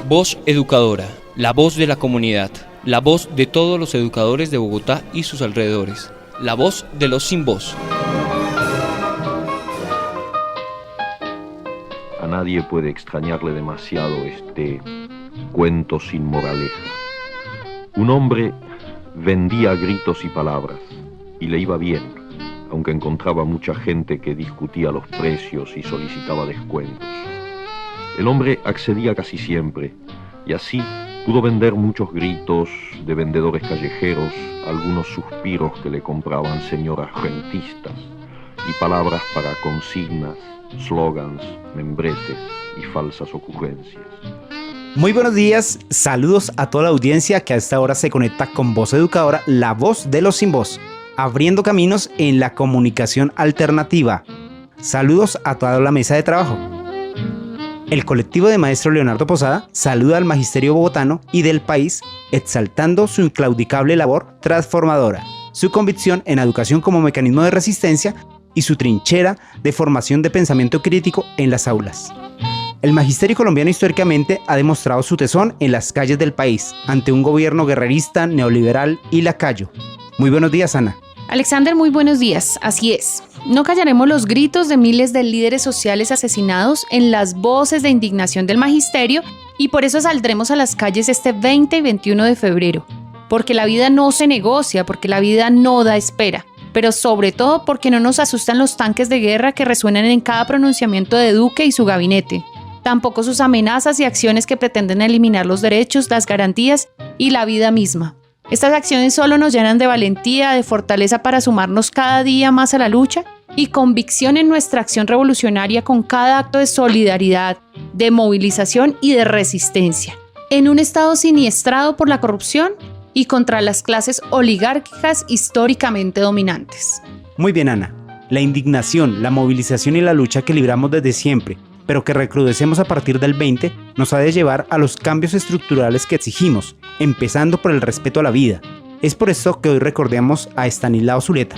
Voz Educadora, la voz de la comunidad, la voz de todos los educadores de Bogotá y sus alrededores, la voz de los sin voz. A nadie puede extrañarle demasiado este cuento sin moraleja. Un hombre vendía gritos y palabras, y le iba bien, aunque encontraba mucha gente que discutía los precios y solicitaba descuentos. El hombre accedía casi siempre, y así pudo vender muchos gritos de vendedores callejeros, algunos suspiros que le compraban señoras rentistas, y palabras para consignas, slogans, membretes y falsas ocurrencias. Muy buenos días, saludos a toda la audiencia que a esta hora se conecta con Voz Educadora, la voz de los sin voz, abriendo caminos en la comunicación alternativa. Saludos a toda la mesa de trabajo. El colectivo de maestro Leonardo Posada saluda al magisterio bogotano y del país, exaltando su inclaudicable labor transformadora, su convicción en educación como mecanismo de resistencia y su trinchera de formación de pensamiento crítico en las aulas. El magisterio colombiano históricamente ha demostrado su tesón en las calles del país, ante un gobierno guerrerista, neoliberal y lacayo. Muy buenos días, Ana. Alexander, muy buenos días. Así es. No callaremos los gritos de miles de líderes sociales asesinados en las voces de indignación del magisterio y por eso saldremos a las calles este 20 y 21 de febrero. Porque la vida no se negocia, porque la vida no da espera. Pero sobre todo porque no nos asustan los tanques de guerra que resuenan en cada pronunciamiento de Duque y su gabinete. Tampoco sus amenazas y acciones que pretenden eliminar los derechos, las garantías y la vida misma. Estas acciones solo nos llenan de valentía, de fortaleza para sumarnos cada día más a la lucha y convicción en nuestra acción revolucionaria con cada acto de solidaridad, de movilización y de resistencia. En un estado siniestrado por la corrupción y contra las clases oligárquicas históricamente dominantes. Muy bien, Ana. La indignación, la movilización y la lucha que libramos desde siempre, pero que recrudecemos a partir del 20, nos ha de llevar a los cambios estructurales que exigimos, empezando por el respeto a la vida. Es por eso que hoy recordamos a Estanislao Zuleta,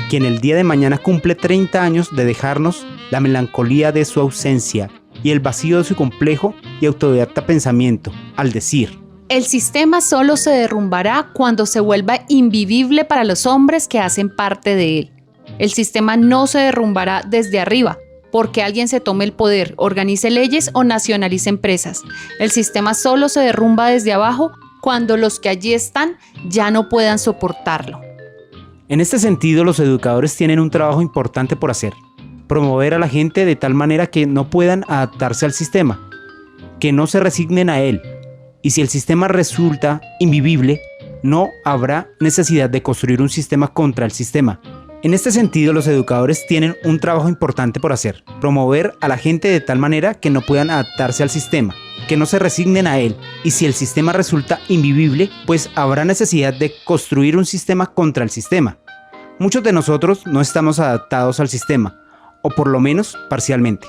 quien el día de mañana cumple 30 años de dejarnos la melancolía de su ausencia y el vacío de su complejo y autodidacta pensamiento, al decir: el sistema solo se derrumbará cuando se vuelva invivible para los hombres que hacen parte de él. El sistema no se derrumbará desde arriba, porque alguien se tome el poder, organice leyes o nacionalice empresas. El sistema solo se derrumba desde abajo cuando los que allí están ya no puedan soportarlo. En este sentido, los educadores tienen un trabajo importante por hacer: promover a la gente de tal manera que no puedan adaptarse al sistema, que no se resignen a él, y si el sistema resulta invivible, no habrá necesidad de construir un sistema contra el sistema. En este sentido, los educadores tienen un trabajo importante por hacer: promover a la gente de tal manera que no puedan adaptarse al sistema, que no se resignen a él, y si el sistema resulta invivible, pues habrá necesidad de construir un sistema contra el sistema. Muchos de nosotros no estamos adaptados al sistema, o por lo menos parcialmente.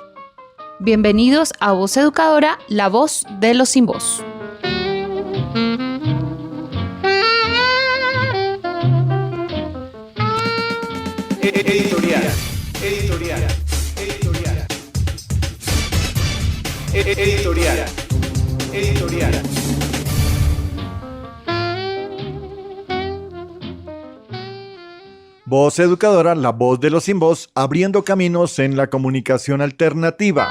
Bienvenidos a Voz Educadora, la voz de los sin voz. Editorial. Voz Educadora, la voz de los sin voz, abriendo caminos en la comunicación alternativa.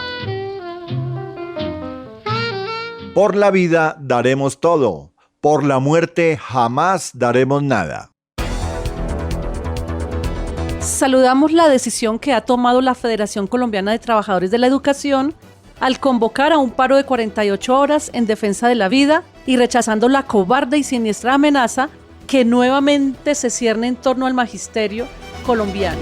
Por la vida daremos todo, por la muerte jamás daremos nada. Saludamos la decisión que ha tomado la Federación Colombiana de Trabajadores de la Educación al convocar a un paro de 48 horas en defensa de la vida y rechazando la cobarde y siniestra amenaza que nuevamente se cierne en torno al magisterio colombiano.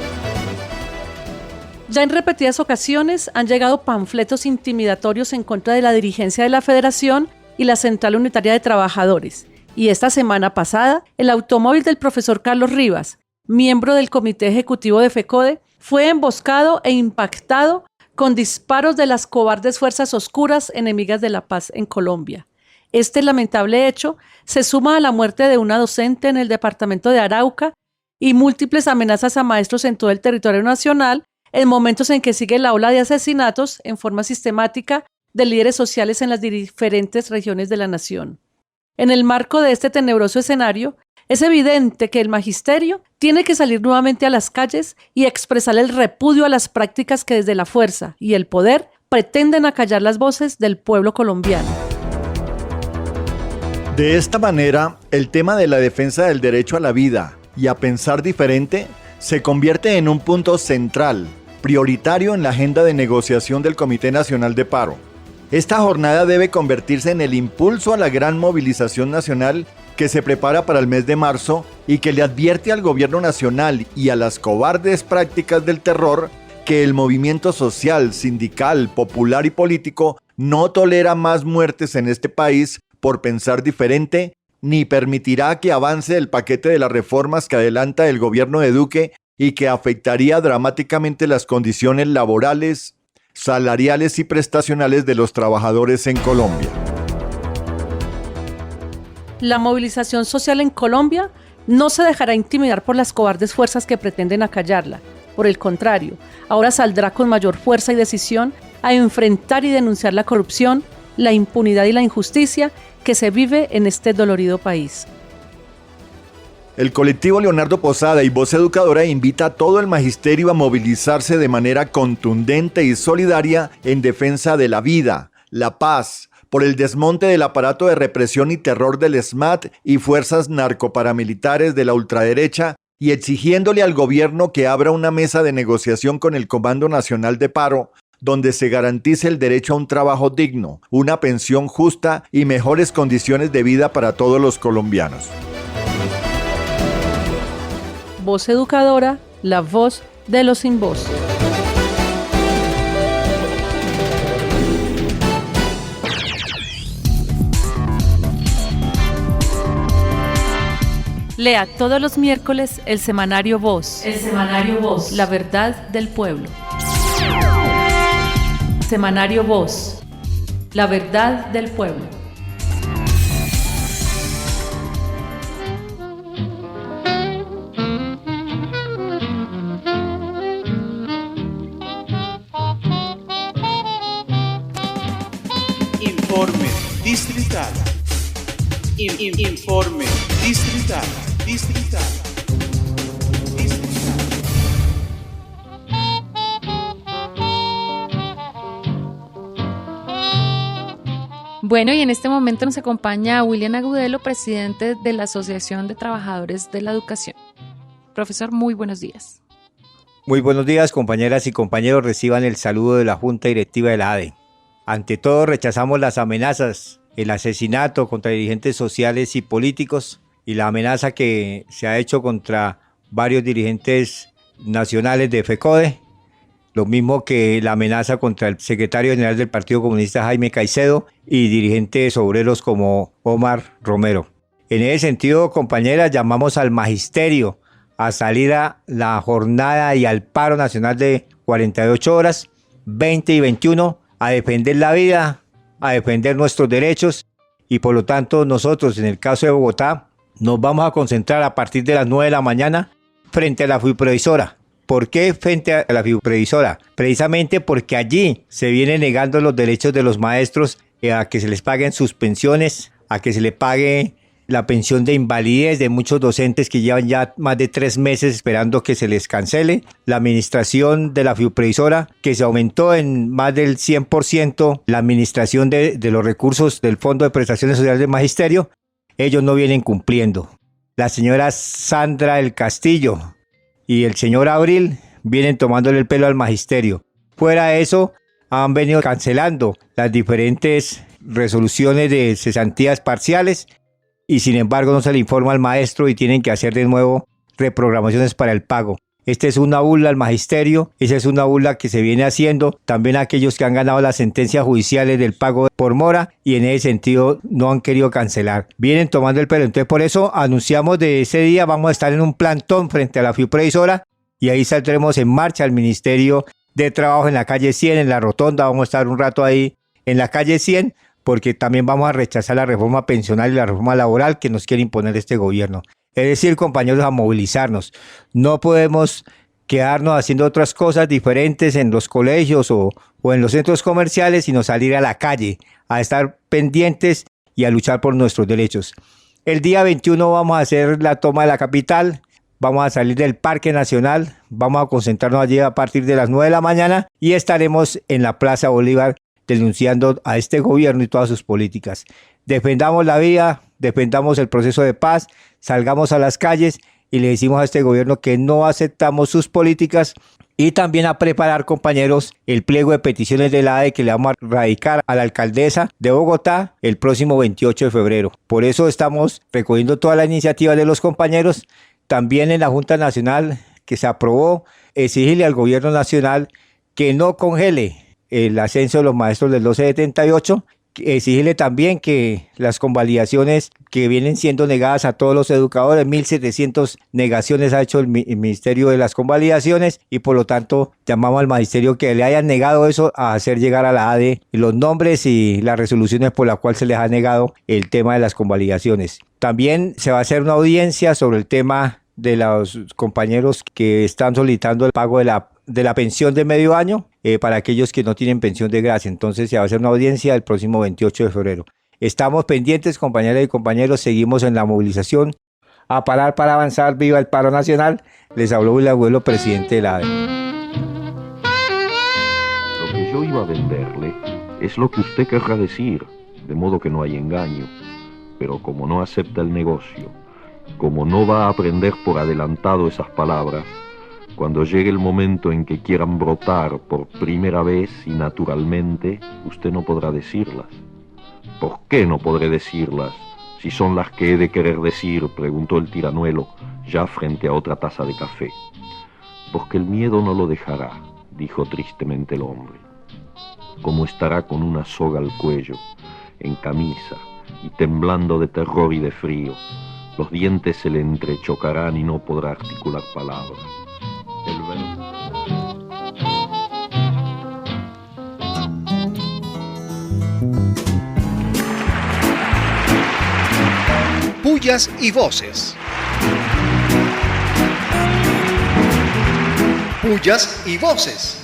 Ya en repetidas ocasiones han llegado panfletos intimidatorios en contra de la dirigencia de la Federación y la Central Unitaria de Trabajadores. Y esta semana pasada, el automóvil del profesor Carlos Rivas, miembro del Comité Ejecutivo de FECODE, fue emboscado e impactado con disparos de las cobardes fuerzas oscuras enemigas de la paz en Colombia. Este lamentable hecho se suma a la muerte de una docente en el departamento de Arauca y múltiples amenazas a maestros en todo el territorio nacional en momentos en que sigue la ola de asesinatos en forma sistemática de líderes sociales en las diferentes regiones de la nación. En el marco de este tenebroso escenario, es evidente que el magisterio tiene que salir nuevamente a las calles y expresar el repudio a las prácticas que desde la fuerza y el poder pretenden acallar las voces del pueblo colombiano. De esta manera, el tema de la defensa del derecho a la vida y a pensar diferente se convierte en un punto central, prioritario en la agenda de negociación del Comité Nacional de Paro. Esta jornada debe convertirse en el impulso a la gran movilización nacional que se prepara para el mes de marzo y que le advierte al gobierno nacional y a las cobardes prácticas del terror que el movimiento social, sindical, popular y político no tolera más muertes en este país por pensar diferente, ni permitirá que avance el paquete de las reformas que adelanta el gobierno de Duque y que afectaría dramáticamente las condiciones laborales, salariales y prestacionales de los trabajadores en Colombia. La movilización social en Colombia no se dejará intimidar por las cobardes fuerzas que pretenden acallarla. Por el contrario, ahora saldrá con mayor fuerza y decisión a enfrentar y denunciar la corrupción, la impunidad y la injusticia que se vive en este dolorido país. El colectivo Leonardo Posada y Voz Educadora invita a todo el magisterio a movilizarse de manera contundente y solidaria en defensa de la vida, la paz, por el desmonte del aparato de represión y terror del SMAT y fuerzas narcoparamilitares de la ultraderecha y exigiéndole al gobierno que abra una mesa de negociación con el Comando Nacional de Paro, donde se garantice el derecho a un trabajo digno, una pensión justa y mejores condiciones de vida para todos los colombianos. Voz Educadora, la voz de los sin voz. Lea todos los miércoles el semanario Voz. El semanario Voz. La verdad del pueblo. Semanario Voz. La verdad del pueblo. Informe distrital. Informe distrital. Distrital. Bueno, y en este momento nos acompaña William Agudelo, presidente de la Asociación de Trabajadores de la Educación. Profesor, muy buenos días. Muy buenos días, compañeras y compañeros. Reciban el saludo de la Junta Directiva de la ADE. Ante todo, rechazamos las amenazas, el asesinato contra dirigentes sociales y políticos y la amenaza que se ha hecho contra varios dirigentes nacionales de FECODE, lo mismo que la amenaza contra el secretario general del Partido Comunista Jaime Caicedo y dirigentes obreros como Omar Romero. En ese sentido, compañeras, llamamos al magisterio a salir a la jornada y al paro nacional de 48 horas, 20 y 21, a defender la vida, a defender nuestros derechos y por lo tanto nosotros en el caso de Bogotá nos vamos a concentrar a partir de las 9 de la mañana frente a la fiduprevisora. ¿Por qué frente a la fiduprevisora? Precisamente porque allí se vienen negando los derechos de los maestros a que se les paguen sus pensiones, a que se le pague la pensión de invalidez de muchos docentes que llevan ya más de 3 meses esperando que se les cancele. La administración de la fiduprevisora, que se aumentó en más del 100% la administración de los recursos del Fondo de Prestaciones Sociales del Magisterio, ellos no vienen cumpliendo. La señora Sandra del Castillo y el señor Abril vienen tomándole el pelo al magisterio. Fuera de eso, han venido cancelando las diferentes resoluciones de cesantías parciales y sin embargo no se le informa al maestro y tienen que hacer de nuevo reprogramaciones para el pago. Esta es una burla al magisterio, esa es una burla que se viene haciendo también a aquellos que han ganado las sentencias judiciales del pago por mora y en ese sentido no han querido cancelar. Vienen tomando el pelo, entonces por eso anunciamos de ese día vamos a estar en un plantón frente a la fiduprevisora y ahí saldremos en marcha al Ministerio de Trabajo en la calle 100, en la rotonda, vamos a estar un rato ahí en la calle 100 porque también vamos a rechazar la reforma pensional y la reforma laboral que nos quiere imponer este gobierno. Es decir, compañeros, a movilizarnos. No podemos quedarnos haciendo otras cosas diferentes en los colegios o en los centros comerciales, sino salir a la calle, a estar pendientes y a luchar por nuestros derechos. El día 21 vamos a hacer la toma de la capital, vamos a salir del Parque Nacional, vamos a concentrarnos allí a partir de las 9 de la mañana y estaremos en la Plaza Bolívar denunciando a este gobierno y todas sus políticas. Defendamos la vida, defendamos el proceso de paz, salgamos a las calles y le decimos a este gobierno que no aceptamos sus políticas y también a preparar, compañeros, el pliego de peticiones de la ADE que le vamos a radicar a la alcaldesa de Bogotá el próximo 28 de febrero. Por eso estamos recogiendo todas las iniciativas de los compañeros. También en la Junta Nacional que se aprobó, exigirle al gobierno nacional que no congele el ascenso de los maestros del 1278, exigirle también que las convalidaciones que vienen siendo negadas a todos los educadores, 1.700 negaciones ha hecho el Ministerio de las Convalidaciones y por lo tanto llamamos al magisterio que le hayan negado eso a hacer llegar a la ADE los nombres y las resoluciones por las cuales se les ha negado el tema de las convalidaciones. También se va a hacer una audiencia sobre el tema de los compañeros que están solicitando el pago de la pensión de medio año para aquellos que no tienen pensión de gracia. Entonces se va a hacer una audiencia el próximo 28 de febrero. Estamos pendientes, compañeras y compañeros, seguimos en la movilización. A parar para avanzar, viva el paro nacional. Les habló el abuelo presidente de la ADE. Lo que yo iba a venderle es lo que usted querrá decir, de modo que no hay engaño. Pero como no acepta el negocio, como no va a aprender por adelantado esas palabras, cuando llegue el momento en que quieran brotar por primera vez y naturalmente, usted no podrá decirlas. ¿Por qué no podré decirlas si son las que he de querer decir?, preguntó el tiranuelo, ya frente a otra taza de café. Porque el miedo no lo dejará, dijo tristemente el hombre. Como estará con una soga al cuello, en camisa, y temblando de terror y de frío, los dientes se le entrechocarán y no podrá articular palabras. El verbo... Pullas y voces. Pullas y voces.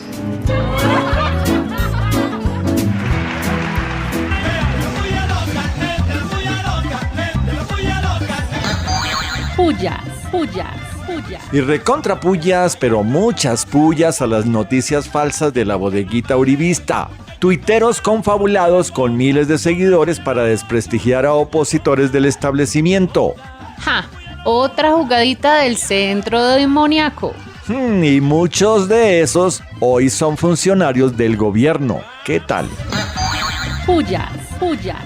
Pullas, pullas, pullas. Y recontra pullas, pero muchas pullas a las noticias falsas de la bodeguita uribista. Tuiteros confabulados con miles de seguidores para desprestigiar a opositores del establecimiento. ¡Ja! Otra jugadita del centro demoníaco. Y muchos de esos hoy son funcionarios del gobierno. ¿Qué tal? Pullas, pullas.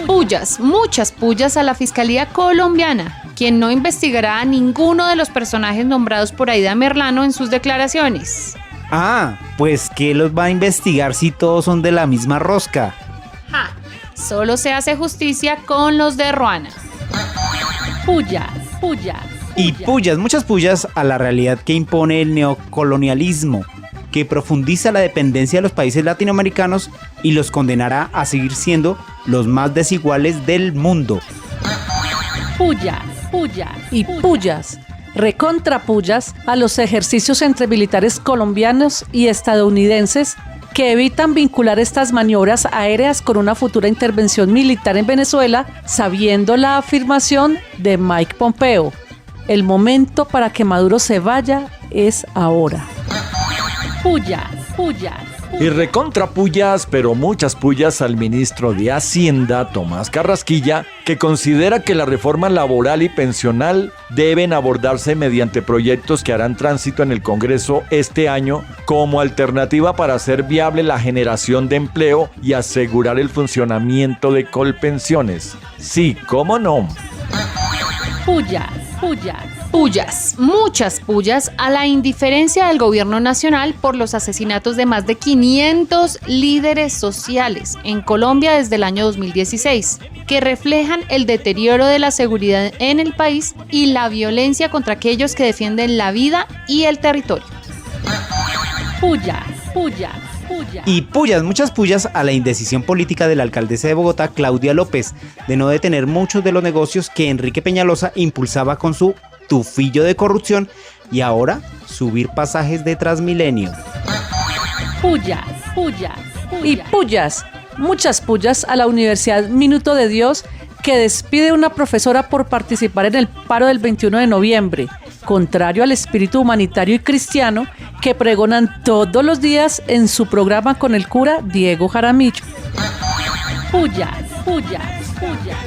Pullas, muchas pullas a la Fiscalía colombiana, quien no investigará a ninguno de los personajes nombrados por Aida Merlano en sus declaraciones. Ah, pues ¿qué los va a investigar si todos son de la misma rosca? ¡Ja! Solo se hace justicia con los de Ruana. Pullas, pullas. Y pullas, muchas pullas a la realidad que impone el neocolonialismo, que profundiza la dependencia de los países latinoamericanos y los condenará a seguir siendo los más desiguales del mundo. Pullas, pullas y pullas. Recontrapullas a los ejercicios entre militares colombianos y estadounidenses que evitan vincular estas maniobras aéreas con una futura intervención militar en Venezuela, sabiendo la afirmación de Mike Pompeo: el momento para que Maduro se vaya es ahora. Pullas, pullas. Y recontra pullas, pero muchas pullas al ministro de Hacienda, Tomás Carrasquilla, que considera que la reforma laboral y pensional deben abordarse mediante proyectos que harán tránsito en el Congreso este año como alternativa para hacer viable la generación de empleo y asegurar el funcionamiento de Colpensiones. Sí, cómo no. Pullas, pullas. Pullas, muchas pullas a la indiferencia del gobierno nacional por los asesinatos de más de 500 líderes sociales en Colombia desde el año 2016, que reflejan el deterioro de la seguridad en el país y la violencia contra aquellos que defienden la vida y el territorio. Pullas, pullas. Y pullas, muchas pullas a la indecisión política de la alcaldesa de Bogotá, Claudia López, de no detener muchos de los negocios que Enrique Peñalosa impulsaba con su tufillo de corrupción y ahora subir pasajes de Transmilenio. Pullas, pullas, y pullas, muchas pullas a la Universidad Minuto de Dios, que despide a una profesora por participar en el paro del 21 de noviembre, contrario al espíritu humanitario y cristiano que pregonan todos los días en su programa con el cura Diego Jaramillo. Pullas, pullas, pullas.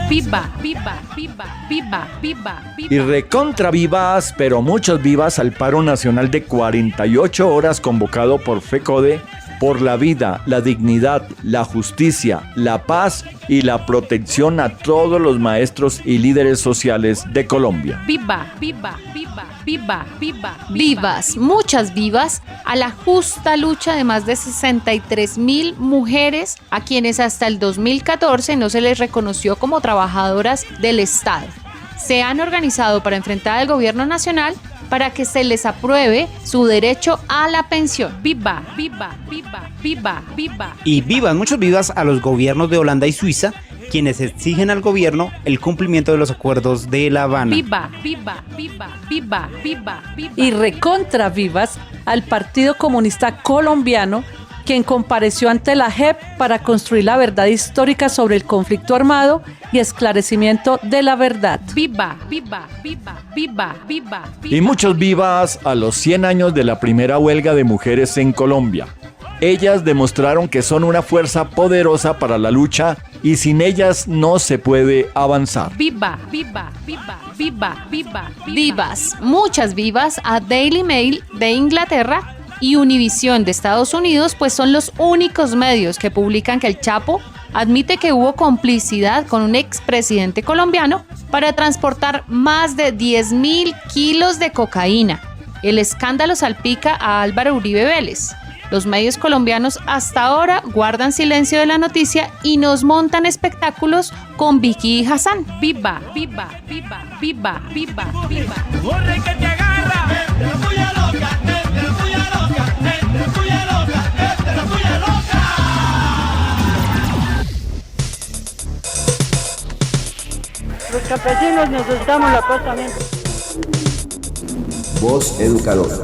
Viva, viva, viva, viva, viva, viva. Y recontra vivas, pero muchos vivas al paro nacional de 48 horas convocado por FECODE por la vida, la dignidad, la justicia, la paz y la protección a todos los maestros y líderes sociales de Colombia. Viva, viva, viva, viva, viva. Vivas, muchas vivas, a la justa lucha de más de 63.000 mujeres a quienes hasta el 2014 no se les reconoció como trabajadoras del Estado. Se han organizado para enfrentar al gobierno nacional para que se les apruebe su derecho a la pensión. Viva, viva, viva, viva, viva. Y vivas, muchos vivas a los gobiernos de Holanda y Suiza, quienes exigen al gobierno el cumplimiento de los acuerdos de La Habana. Viva, viva, viva, viva, viva, viva. Y recontra vivas al Partido Comunista Colombiano, quien compareció ante la JEP para construir la verdad histórica sobre el conflicto armado y esclarecimiento de la verdad. Viva, viva, viva, viva, viva, viva. Y muchos vivas a los 100 años de la primera huelga de mujeres en Colombia. Ellas demostraron que son una fuerza poderosa para la lucha y sin ellas no se puede avanzar. Viva, viva, viva, viva, viva, viva. Vivas, muchas vivas a Daily Mail de Inglaterra y Univisión de Estados Unidos, pues son los únicos medios que publican que el Chapo admite que hubo complicidad con un expresidente colombiano para transportar más de 10.000 kilos de cocaína. El escándalo salpica a Álvaro Uribe Vélez. Los medios colombianos hasta ahora guardan silencio de la noticia y nos montan espectáculos con Vicky y Hassan. Viva, viva, viva, viva, viva, viva. ¡Corre que te agarra! ¡De la tuya loca! ¡De la tuya loca! ¡De la tuya loca! ¡De la tuya loca! Los campesinos necesitamos la paz también. Voz Educadora.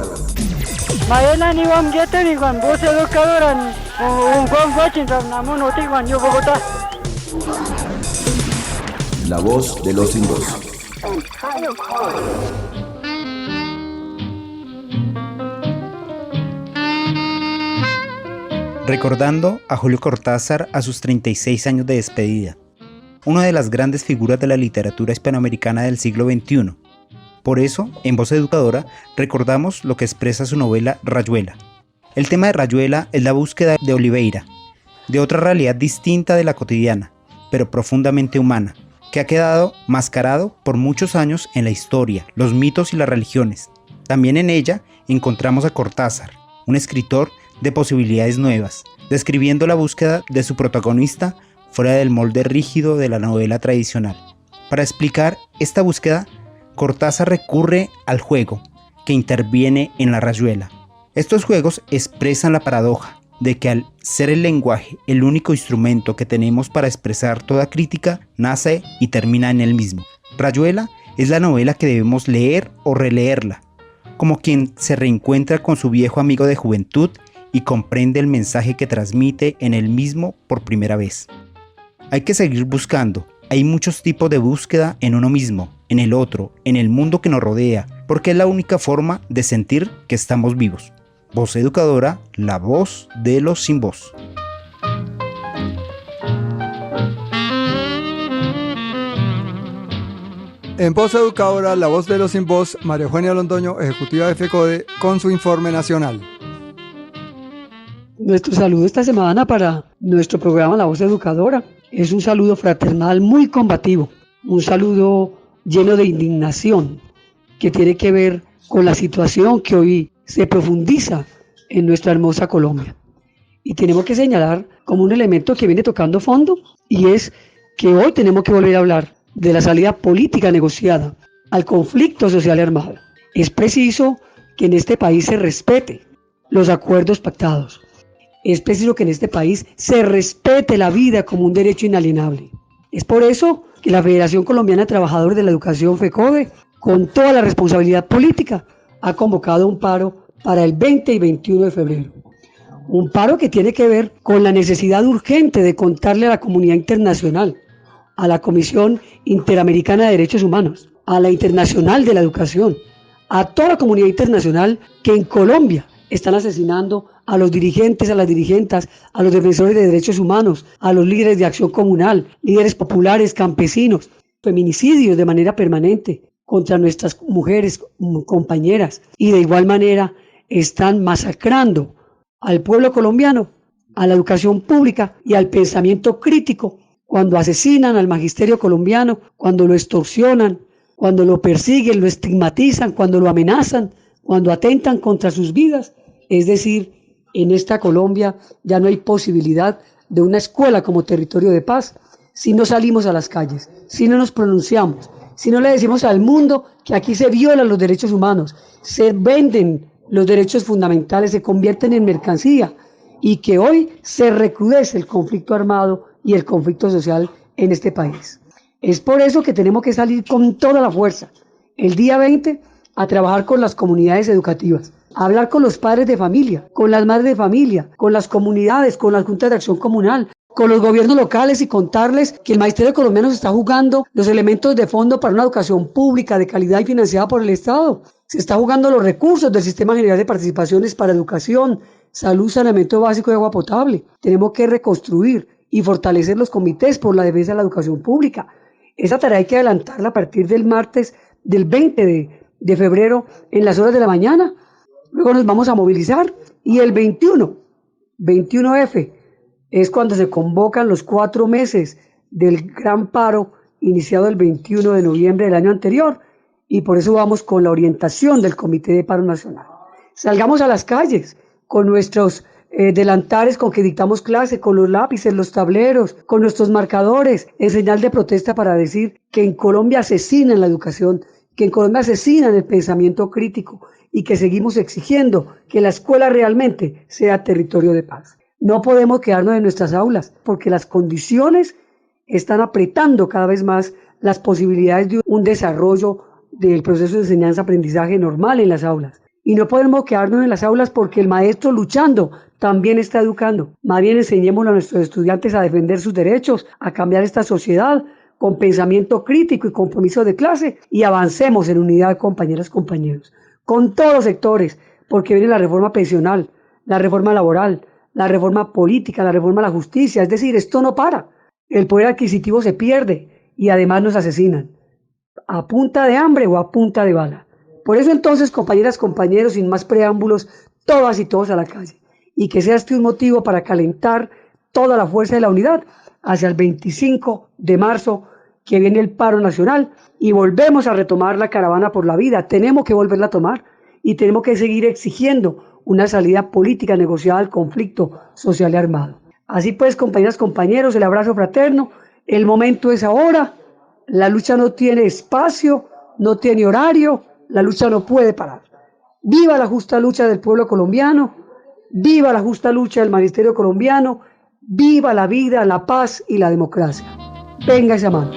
Mañana ni van a ni van Voz Educadora un buen Washington, namun otiwan yo Bogotá. La voz de los sin voz. Recordando a Julio Cortázar a sus 36 años de despedida, una de las grandes figuras de la literatura hispanoamericana del siglo XXI. Por eso, en Voz Educadora, recordamos lo que expresa su novela Rayuela. El tema de Rayuela es la búsqueda de Oliveira, de otra realidad distinta de la cotidiana, pero profundamente humana, que ha quedado mascarado por muchos años en la historia, los mitos y las religiones. También en ella encontramos a Cortázar, un escritor de posibilidades nuevas, describiendo la búsqueda de su protagonista fuera del molde rígido de la novela tradicional. Para explicar esta búsqueda, Cortázar recurre al juego, que interviene en la rayuela. Estos juegos expresan la paradoja de que al ser el lenguaje el único instrumento que tenemos para expresar toda crítica, nace y termina en él mismo. Rayuela es la novela que debemos leer o releerla, como quien se reencuentra con su viejo amigo de juventud y comprende el mensaje que transmite en él mismo por primera vez. Hay que seguir buscando. Hay muchos tipos de búsqueda en uno mismo, en el otro, en el mundo que nos rodea, porque es la única forma de sentir que estamos vivos. Voz Educadora, la voz de los sin voz. En Voz Educadora, la voz de los sin voz, María Eugenia Londoño, ejecutiva de FECODE, con su informe nacional. Nuestro saludo esta semana para nuestro programa La Voz Educadora es un saludo fraternal muy combativo, un saludo lleno de indignación que tiene que ver con la situación que hoy se profundiza en nuestra hermosa Colombia. Y tenemos que señalar como un elemento que viene tocando fondo, y es que hoy tenemos que volver a hablar de la salida política negociada al conflicto social armado. Es preciso que en este país se respete los acuerdos pactados. Es preciso que en este país se respete la vida como un derecho inalienable. Es por eso que la Federación Colombiana de Trabajadores de la Educación, FECODE, con toda la responsabilidad política, ha convocado un paro para el 20 y 21 de febrero. Un paro que tiene que ver con la necesidad urgente de contarle a la comunidad internacional, a la Comisión Interamericana de Derechos Humanos, a la Internacional de la Educación, a toda la comunidad internacional que en Colombia están asesinando a los dirigentes, a las dirigentas, a los defensores de derechos humanos, a los líderes de acción comunal, líderes populares, campesinos, feminicidios de manera permanente contra nuestras mujeres, compañeras, y de igual manera están masacrando al pueblo colombiano, a la educación pública y al pensamiento crítico cuando asesinan al magisterio colombiano, cuando lo extorsionan, cuando lo persiguen, lo estigmatizan, cuando lo amenazan, cuando atentan contra sus vidas. Es decir, en esta Colombia ya no hay posibilidad de una escuela como territorio de paz si no salimos a las calles, si no nos pronunciamos, si no le decimos al mundo que aquí se violan los derechos humanos, se venden los derechos fundamentales, se convierten en mercancía y que hoy se recrudece el conflicto armado y el conflicto social en este país. Es por eso que tenemos que salir con toda la fuerza el día 20 a trabajar con las comunidades educativas, a hablar con los padres de familia, con las madres de familia, con las comunidades, con las juntas de acción comunal, con los gobiernos locales y contarles que el magisterio colombiano se está jugando los elementos de fondo para una educación pública de calidad y financiada por el Estado. Se está jugando los recursos del Sistema General de Participaciones para educación, salud, saneamiento básico y agua potable. Tenemos que reconstruir y fortalecer los comités por la defensa de la educación pública. Esa tarea hay que adelantarla a partir del martes del 20 de febrero en las horas de la mañana. Luego nos vamos a movilizar y el 21F, es cuando se convocan los 4 meses del gran paro iniciado el 21 de noviembre del año anterior, y por eso vamos con la orientación del Comité de Paro Nacional. Salgamos a las calles con nuestros delantares con que dictamos clase, con los lápices, los tableros, con nuestros marcadores, en señal de protesta para decir que en Colombia asesinan la educación, que en Colombia asesinan el pensamiento crítico y que seguimos exigiendo que la escuela realmente sea territorio de paz. No podemos quedarnos en nuestras aulas porque las condiciones están apretando cada vez más las posibilidades de un desarrollo del proceso de enseñanza-aprendizaje normal en las aulas. Y no podemos quedarnos en las aulas porque el maestro luchando también está educando. Más bien enseñémosle a nuestros estudiantes a defender sus derechos, a cambiar esta sociedad con pensamiento crítico y compromiso de clase, y avancemos en unidad, compañeras, compañeros, con todos los sectores, porque viene la reforma pensional, la reforma laboral, la reforma política, la reforma a la justicia. Es decir, esto no para. El poder adquisitivo se pierde y además nos asesinan, a punta de hambre o a punta de bala. Por eso entonces, compañeras, compañeros, sin más preámbulos, todas y todos a la calle. Y que sea este un motivo para calentar toda la fuerza de la unidad hacia el 25 de marzo, que viene el paro nacional, y volvemos a retomar la caravana por la vida. Tenemos que volverla a tomar y tenemos que seguir exigiendo una salida política negociada al conflicto social y armado. Así pues, compañeras, compañeros, el abrazo fraterno. El momento es ahora. La lucha no tiene espacio, no tiene horario. La lucha no puede parar. Viva la justa lucha del pueblo colombiano, viva la justa lucha del magisterio colombiano, viva la vida, la paz y la democracia. Venga esa mano.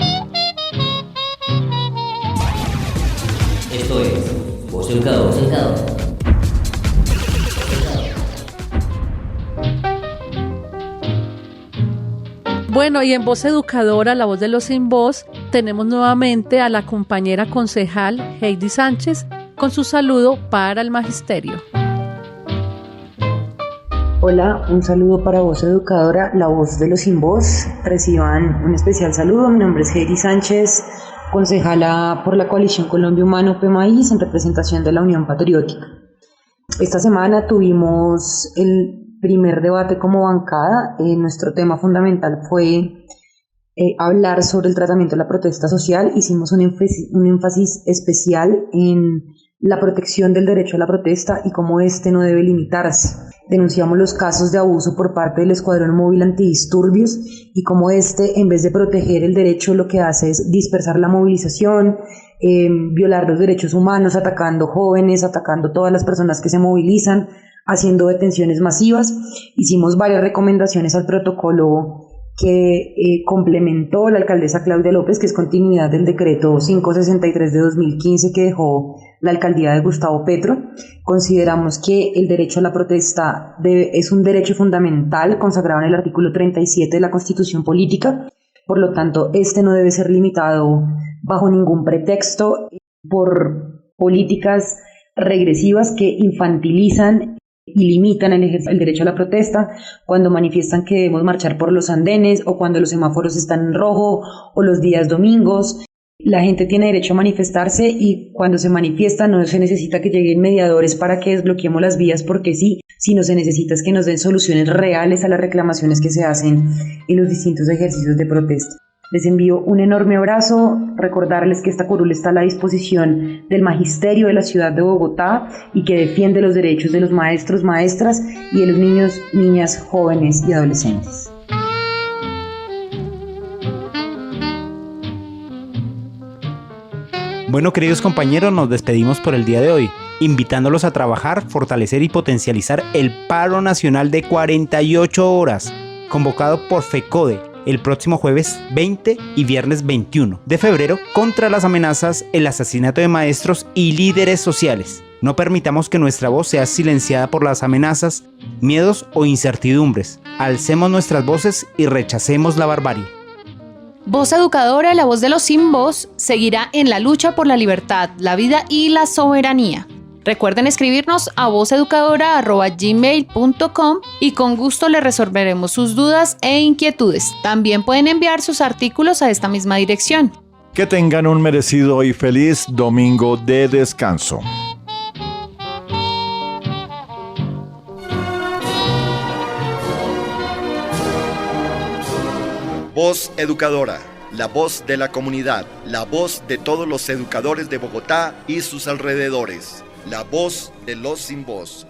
Esto es Voz Educador. Bueno, y en Voz Educadora, la voz de los sin voz, tenemos nuevamente a la compañera concejal Heidi Sánchez con su saludo para el magisterio. Hola, un saludo para Voz Educadora, la voz de los sin voz. Reciban un especial saludo. Mi nombre es Heidi Sánchez, concejala por la Coalición Colombia Humano PMAIS en representación de la Unión Patriótica. Esta semana tuvimos el primer debate como bancada. Nuestro tema fundamental fue hablar sobre el tratamiento de la protesta social. Hicimos un énfasis especial en la protección del derecho a la protesta y cómo este no debe limitarse. Denunciamos los casos de abuso por parte del Escuadrón Móvil Antidisturbios y cómo este, en vez de proteger el derecho, lo que hace es dispersar la movilización, violar los derechos humanos, atacando jóvenes, atacando todas las personas que se movilizan, haciendo detenciones masivas. Hicimos varias recomendaciones al protocolo que complementó la alcaldesa Claudia López, que es continuidad del decreto 563 de 2015 que dejó la alcaldía de Gustavo Petro. Consideramos que el derecho a la protesta es un derecho fundamental consagrado en el artículo 37 de la Constitución Política. Por lo tanto, este no debe ser limitado bajo ningún pretexto por políticas regresivas que infantilizan y limitan el derecho a la protesta, cuando manifiestan que debemos marchar por los andenes o cuando los semáforos están en rojo o los días domingos. La gente tiene derecho a manifestarse y cuando se manifiesta no se necesita que lleguen mediadores para que desbloqueemos las vías porque sí, sino se necesita es que nos den soluciones reales a las reclamaciones que se hacen en los distintos ejercicios de protesta. Les envío un enorme abrazo, recordarles que esta curul está a la disposición del Magisterio de la Ciudad de Bogotá y que defiende los derechos de los maestros, maestras y de los niños, niñas, jóvenes y adolescentes. Bueno, queridos compañeros, nos despedimos por el día de hoy, invitándolos a trabajar, fortalecer y potencializar el paro nacional de 48 horas, convocado por FECODE, el próximo jueves 20 y viernes 21 de febrero contra las amenazas, el asesinato de maestros y líderes sociales. No permitamos que nuestra voz sea silenciada por las amenazas, miedos o incertidumbres. Alcemos nuestras voces y rechacemos la barbarie. Voz Educadora, la voz de los sin voz, seguirá en la lucha por la libertad, la vida y la soberanía. Recuerden escribirnos a vozeducadora@gmail.com y con gusto les resolveremos sus dudas e inquietudes. También pueden enviar sus artículos a esta misma dirección. Que tengan un merecido y feliz domingo de descanso. Voz Educadora, la voz de la comunidad, la voz de todos los educadores de Bogotá y sus alrededores. La voz de los sin voz.